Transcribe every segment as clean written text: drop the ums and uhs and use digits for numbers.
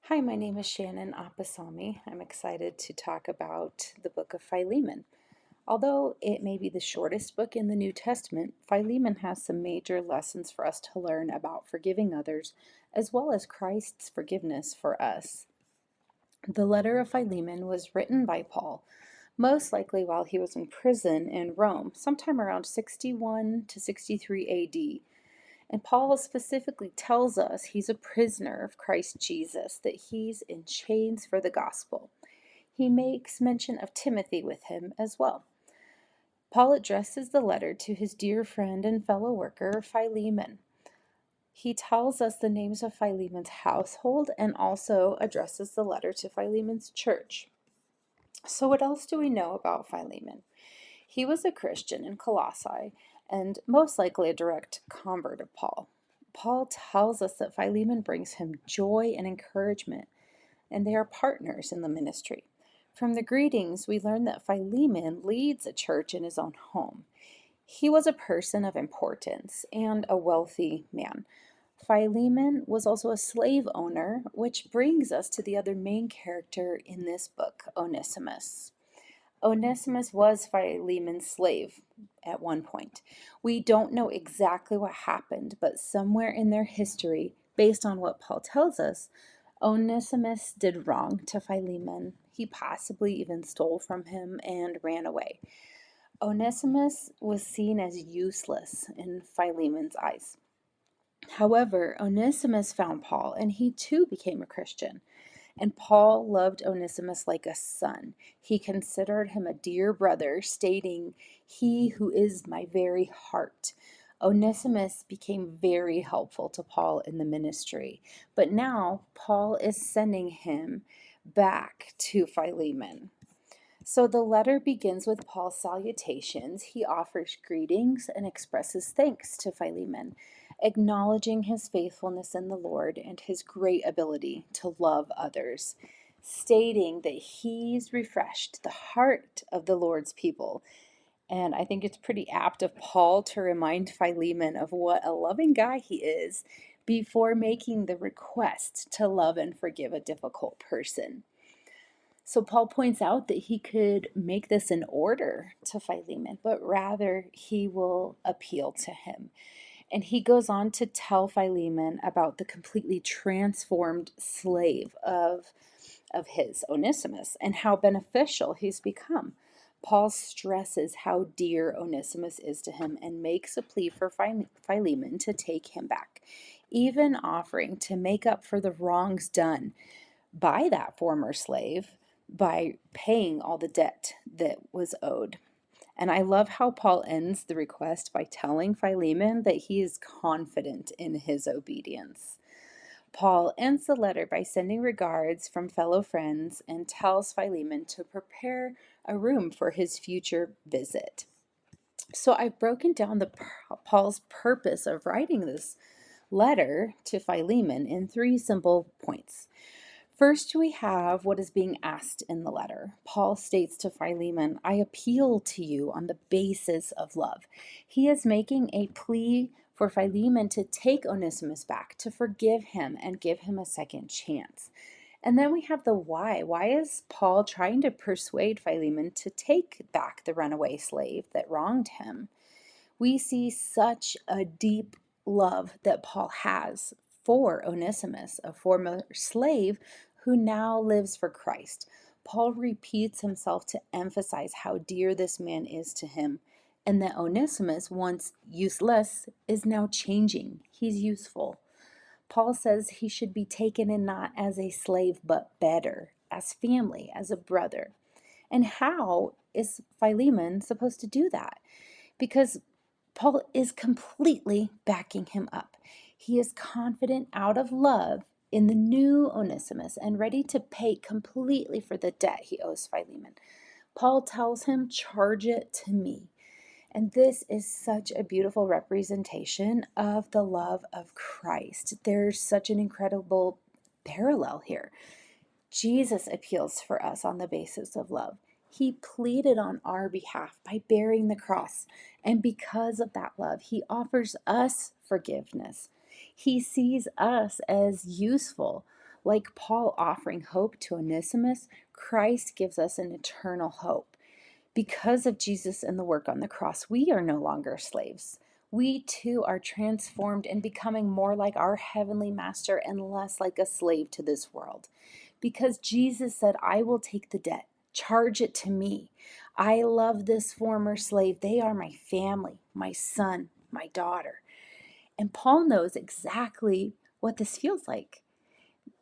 Hi, my name is Shannon Apasami. I'm excited to talk about the book of Philemon. Although it may be the shortest book in the New Testament, Philemon has some major lessons for us to learn about forgiving others, as well as Christ's forgiveness for us. The letter of Philemon was written by Paul, most likely while he was in prison in Rome, sometime around 61 to 63 AD. And Paul specifically tells us he's a prisoner of Christ Jesus, that he's in chains for the gospel. He makes mention of Timothy with him as well. Paul addresses the letter to his dear friend and fellow worker, Philemon. He tells us the names of Philemon's household and also addresses the letter to Philemon's church. So, what else do we know about Philemon? He was a Christian in Colossae and most likely a direct convert of Paul. Paul tells us that Philemon brings him joy and encouragement, and they are partners in the ministry. From the greetings, we learn that Philemon leads a church in his own home. He was a person of importance and a wealthy man. Philemon was also a slave owner, which brings us to the other main character in this book, Onesimus. Onesimus was Philemon's slave at one point. We don't know exactly what happened, but somewhere in their history, based on what Paul tells us, Onesimus did wrong to Philemon. He possibly even stole from him and ran away. Onesimus was seen as useless in Philemon's eyes. However, Onesimus found Paul and he too became a Christian. And Paul loved Onesimus like a son. He considered him a dear brother, stating, "He who is my very heart." Onesimus became very helpful to Paul in the ministry. But now Paul is sending him back to Philemon. So the letter begins with Paul's salutations. He offers greetings and expresses thanks to Philemon, acknowledging his faithfulness in the Lord and his great ability to love others, stating that he's refreshed the heart of the Lord's people. And I think it's pretty apt of Paul to remind Philemon of what a loving guy he is before making the request to love and forgive a difficult person. So Paul points out that he could make this an order to Philemon, but rather he will appeal to him. And he goes on to tell Philemon about the completely transformed slave of his, Onesimus, and how beneficial he's become. Paul stresses how dear Onesimus is to him and makes a plea for Philemon to take him back, even offering to make up for the wrongs done by that former slave by paying all the debt that was owed. And I love how Paul ends the request by telling Philemon that he is confident in his obedience. Paul ends the letter by sending regards from fellow friends and tells Philemon to prepare a room for his future visit. So I've broken down Paul's purpose of writing this letter to Philemon in three simple points. First, we have what is being asked in the letter. Paul states to Philemon, "I appeal to you on the basis of love." He is making a plea for Philemon to take Onesimus back, to forgive him, and give him a second chance. And then we have the why. Why is Paul trying to persuade Philemon to take back the runaway slave that wronged him? We see such a deep love that Paul has for Onesimus, a former slave who now lives for Christ. Paul repeats himself to emphasize how dear this man is to him, and that Onesimus, once useless, is now changing. He's useful. Paul says he should be taken in not as a slave, but better, as family, as a brother. And how is Philemon supposed to do that? Because Paul is completely backing him up. He is confident out of love in the new Onesimus and ready to pay completely for the debt he owes Philemon. Paul tells him, "Charge it to me." And this is such a beautiful representation of the love of Christ. There's such an incredible parallel here. Jesus appeals for us on the basis of love. He pleaded on our behalf by bearing the cross. And because of that love, he offers us forgiveness. He sees us as useful, Like Paul offering hope to Onesimus, Christ gives us an eternal hope. Because of Jesus and the work on the cross, we are no longer slaves. We too are transformed and becoming more like our heavenly master and less like a slave to this world. Because Jesus said, I will take the debt, charge it to me. I love this former slave. They are my family, my son, my daughter. And Paul knows exactly what this feels like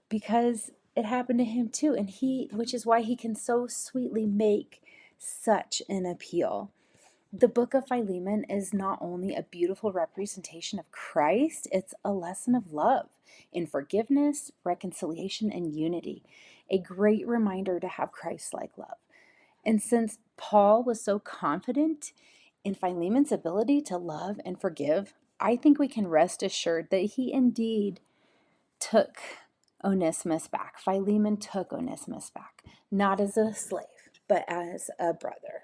because it happened to him too. And which is why he can so sweetly make such an appeal. The book of Philemon is not only a beautiful representation of Christ, it's a lesson of love in forgiveness, reconciliation, and unity. A great reminder to have Christ-like love. And since Paul was so confident in Philemon's ability to love and forgive, I think we can rest assured that he indeed took Onesimus back. Philemon took Onesimus back, not as a slave, but as a brother.